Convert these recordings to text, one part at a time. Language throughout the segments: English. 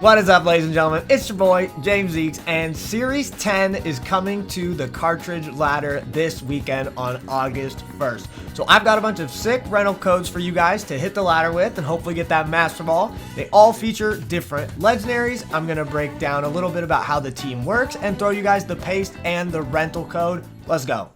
What is up, ladies and gentlemen? It's your boy, James Eakes, and Series 10 is coming to the cartridge ladder this weekend on August 1st. So I've got a bunch of sick rental codes for you guys to hit the ladder with and hopefully get that Master Ball. They all feature different legendaries. I'm going to break down a little bit about how the team works and throw you guys the paste and the rental code. Let's go.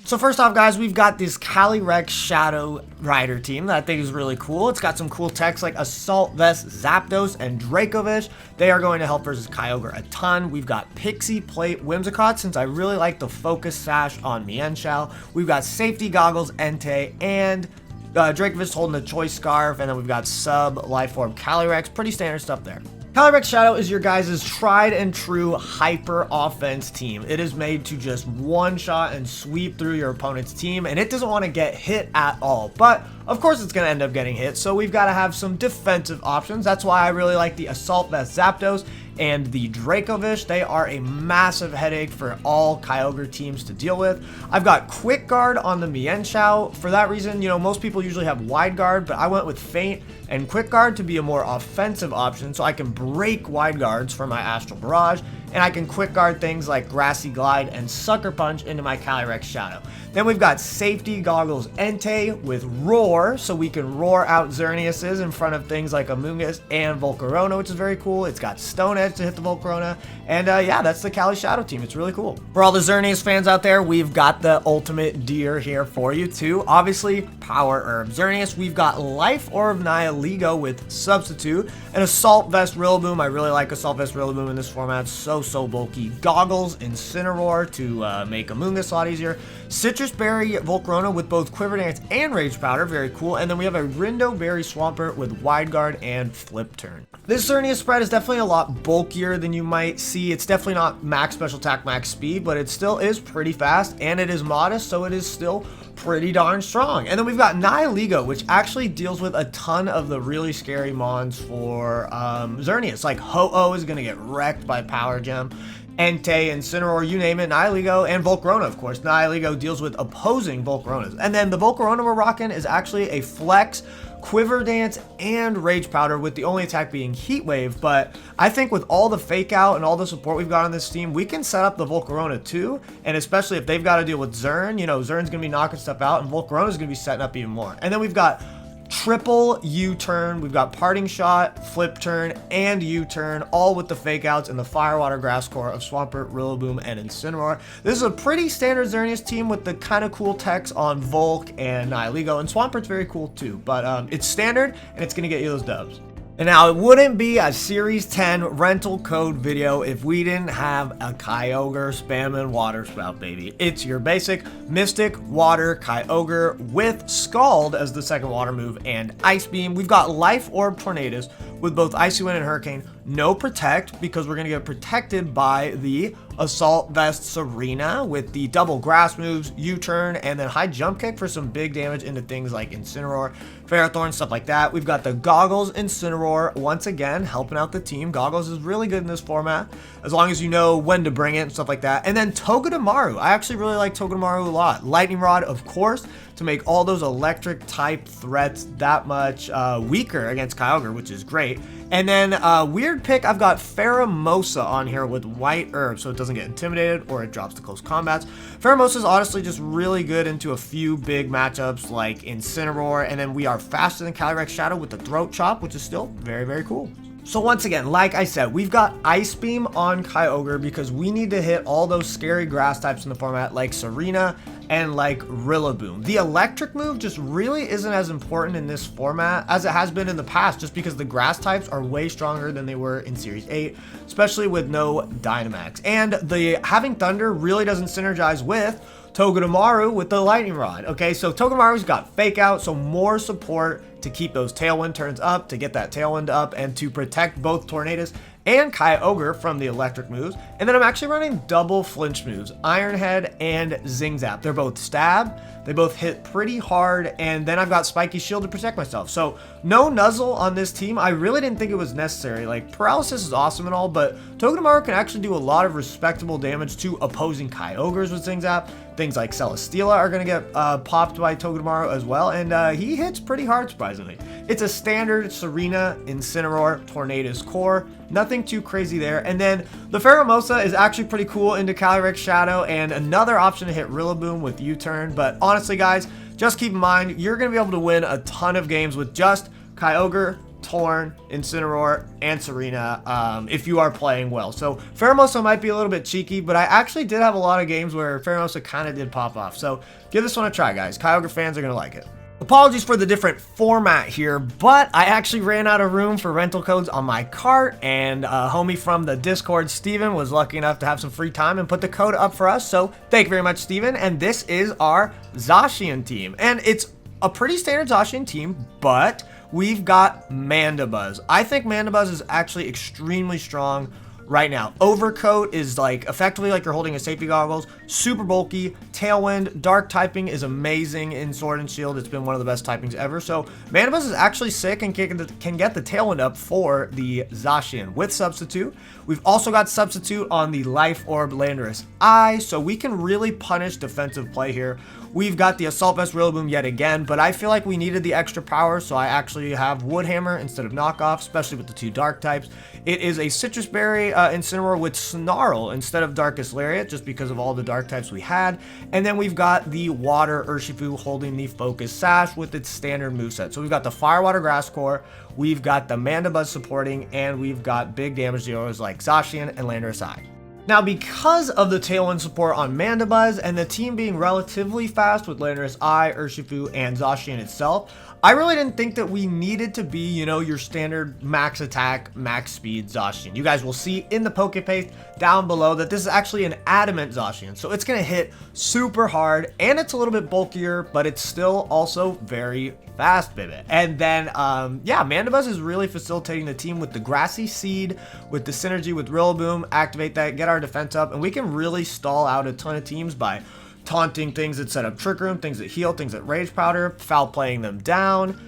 So first off, guys, we've got this Calyrex Shadow Rider team that I think is really cool. It's got some cool techs like Assault Vest, Zapdos, and Dracovish. They are going to help versus Kyogre a ton. We've got Pixie Plate Whimsicott, since I really like the Focus Sash on Mienshao. We've got Safety Goggles Entei, and Dracovish holding the Choice Scarf, and then we've got Sub Life Orb Calyrex. Pretty standard stuff there. Calyrex Shadow is your guys' tried and true hyper offense team. It is made to just one shot and sweep through your opponent's team, and it doesn't want to get hit at all. But of course it's going to end up getting hit, so we've got to have some defensive options. That's why I really like the Assault Vest Zapdos and the Dracovish. They are a massive headache for all Kyogre teams to deal with. I've got Quick Guard on the Mienshao. For that reason, you know, most people usually have Wide Guard, but I went with Feint and Quick Guard to be a more offensive option, so I can break Wide Guards for my Astral Barrage, and I can Quick Guard things like Grassy Glide and Sucker Punch into my Calyrex Shadow. Then we've got Safety Goggles Entei with Roar, so we can roar out Xerneases in front of things like Amoonguss and Volcarona, which is very cool. It's got Stone Edge to hit the Volcarona, and yeah, that's the Cali Shadow team. It's really cool. For all the Xerneas fans out there, we've got the ultimate deer here for you too. Obviously, Power Herb Xerneas. We've got Life Orb Nihilego with Substitute, and Assault Vest Rillaboom. I really like Assault Vest Rillaboom in this format. So bulky. Goggles Incineroar to make Amoonguss a lot easier. Citrus Berry Volcarona with both Quiver Dance and Rage Powder, very cool. And then we have a Rindo Berry Swampert with Wide Guard and Flip Turn. This Xerneas spread is definitely a lot bulkier than you might see. It's definitely not max special attack, max speed, but it still is pretty fast, and it is modest, so it is still pretty darn strong. And then we've got Nihilego, which actually deals with a ton of the really scary mons for Xerneas. Like Ho-Oh is going to get wrecked by Power Gem. Entei, Incineroar, you name it, Nihilego, and Volcarona, of course. Nihilego deals with opposing Volcaronas. And then the Volcarona we're rocking is actually a Flex, Quiver Dance, and Rage Powder, with the only attack being Heat Wave. But I think with all the Fake Out and all the support we've got on this team, we can set up the Volcarona too. And especially if they've got to deal with Xern, you know, Xern's going to be knocking stuff out, and Volcarona's going to be setting up even more. And then we've got triple U-turn, we've got Parting Shot, Flip Turn, and U-turn, all with the Fake Outs and the Firewater Grass Core of Swampert, Rillaboom, and Incineroar. This is a pretty standard Xerneas team with the kind of cool techs on Volk and Nihilego, and Swampert's very cool too, but it's standard, and it's going to get you those dubs. And now, it wouldn't be a Series 10 rental code video if we didn't have a Kyogre spamming Water Spout, baby. It's your basic Mystic Water Kyogre with Scald as the second water move and Ice Beam. We've got Life Orb Tornadus with both Icy Wind and Hurricane. No Protect, because we're going to get protected by the Assault Vest Serena with the double grass moves, U-turn, and then high jump kick for some big damage into things like Incineroar, Ferrothorn, stuff like that. We've got the Goggles Incineroar, once again, helping out the team. Goggles is really good in this format, as long as you know when to bring it and stuff like that. And then Togedemaru. I actually really like Togedemaru a lot. Lightning Rod, of course, to make all those electric type threats that much weaker against Kyogre, which is great. And then weird pick, I've got Pheromosa on here with White Herb, so it doesn't get intimidated or it drops to close combats. Pheromosa is honestly just really good into a few big matchups like Incineroar, and then we are faster than Calyrex Shadow with the Throat Chop, which is still very cool. So once again, like I said, we've got Ice Beam on Kyogre because we need to hit all those scary grass types in the format like Serena and like Rillaboom. The electric move just really isn't as important in this format as it has been in the past, just because the grass types are way stronger than they were in Series 8, especially with no Dynamax. And the having Thunder really doesn't synergize with Togedemaru with the Lightning Rod. Okay, so Togedemaru's got Fake Out, so more support to keep those Tailwind turns up, to get that Tailwind up, and to protect both Tornadus and Kyogre from the electric moves. And then I'm actually running double flinch moves, Iron Head and Zing Zap. They're both stab, They both hit pretty hard, and then I've got Spiky Shield to protect myself. So no Nuzzle on this team. I really didn't think it was necessary. Like, Paralysis is awesome and all, but Togedemaru can actually do a lot of respectable damage to opposing Kyogres with Zing Zap. Things like Celesteela are going to get popped by Togedemaru as well, and he hits pretty hard, surprisingly. It's a standard Serena, Incineroar, Tornadus Core. Nothing too crazy there. And then the Pheromosa is actually pretty cool into Calyrex Shadow, and another option to hit Rillaboom with U-Turn. But honestly, guys, just keep in mind, you're going to be able to win a ton of games with just Kyogre, Torn, Incineroar, and Serena if you are playing well. So Pheromosa might be a little bit cheeky, but I actually did have a lot of games where Pheromosa kind of did pop off. So give this one a try, guys. Kyogre fans are going to like it. Apologies for the different format here, but I actually ran out of room for rental codes on my cart, and homie from the Discord, Steven, was lucky enough to have some free time and put the code up for us. So thank you very much, Steven. And this is our Zacian team, and it's a pretty standard Zacian team, but we've got Mandibuzz. I think Mandibuzz is actually extremely strong right now. Overcoat is like effectively like you're holding a safety goggles. Super bulky. Tailwind, dark typing is amazing in Sword and Shield. It's been one of the best typings ever. So Mandibuzz is actually sick and can get the Tailwind up for the Zacian with Substitute. We've also got Substitute on the Life Orb Landorus Eye, so we can really punish defensive play here. We've got the Assault Vest Rillaboom yet again, but I feel like we needed the extra power, so I actually have Wood Hammer instead of Knockoff, especially with the two Dark types. It is a Citrus Berry Incineroar with Snarl instead of Darkest Lariat, just because of all the Dark types we had. And then we've got the Water Urshifu holding the Focus Sash with its standard moveset. So we've got the Fire Water Grass Core, we've got the Mandibuzz supporting, and we've got big damage dealers like Zacian and Landorus Eye. Now, because of the Tailwind support on Mandibuzz and the team being relatively fast with Landorus Eye, Urshifu, and Zacian itself, I really didn't think that we needed to be, you know, your standard max attack, max speed Zacian. You guys will see in the Pokepaste down below that this is actually an adamant Zacian. So it's going to hit super hard, and it's a little bit bulkier, but it's still also very fast, baby. And then, yeah, Mandibuzz is really facilitating the team with the Grassy Seed, with the synergy with Rillaboom, activate that, get our defense up, and we can really stall out a ton of teams by taunting things that set up Trick Room, things that heal, things that Rage Powder, foul playing them down,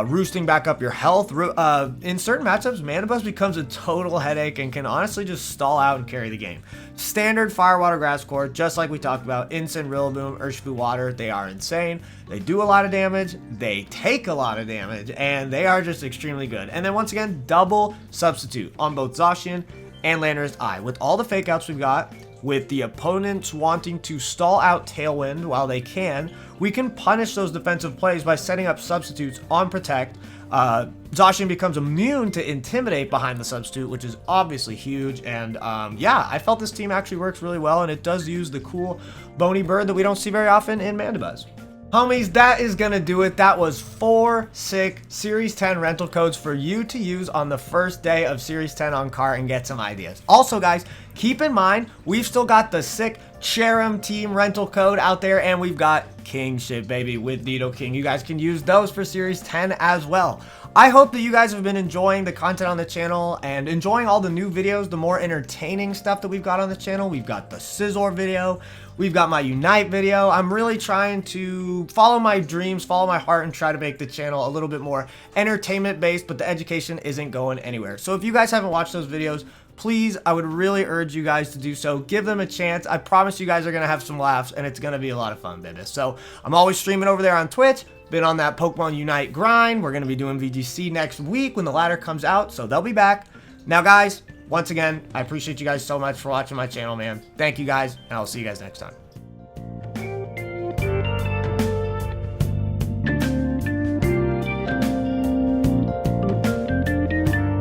roosting back up your health. In certain matchups, Mandibuzz becomes a total headache and can honestly just stall out and carry the game. Standard Fire, Water, Grass Core, just like we talked about, Instant, Rillaboom, Urshifu, Water, they are insane. They do a lot of damage, they take a lot of damage, and they are just extremely good. And then once again, double Substitute on both Zacian and Landorus Eye. With all the fake outs we've got, with the opponents wanting to stall out Tailwind while they can, we can punish those defensive plays by setting up Substitutes on Protect. Zacian becomes immune to Intimidate behind the Substitute, which is obviously huge. And yeah, I felt this team actually works really well, and it does use the cool Bony Bird that we don't see very often in Mandibuzz. Homies, that is going to do it. That was 4 sick Series 10 rental codes for you to use on the first day of Series 10 on cart and get some ideas. Also, guys, keep in mind, we've still got the sick Cherrim team rental code out there, and we've got Kingship, baby, with Nidoking. You guys can use those for Series 10 as well. I hope that you guys have been enjoying the content on the channel and enjoying all the new videos, the more entertaining stuff that we've got on the channel. We've got the Scizor video. We've got my Unite video. I'm really trying to follow my dreams, follow my heart, and try to make the channel a little bit more entertainment based, but the education isn't going anywhere. So if you guys haven't watched those videos, please, I would really urge you guys to do so. Give them a chance. I promise you guys are going to have some laughs, and it's going to be a lot of fun, baby. So I'm always streaming over there on Twitch. Been on that Pokemon Unite grind. We're going to be doing VGC next week when the ladder comes out, so they'll be back. Now, guys, once again, I appreciate you guys so much for watching my channel, man. Thank you guys, and I'll see you guys next time.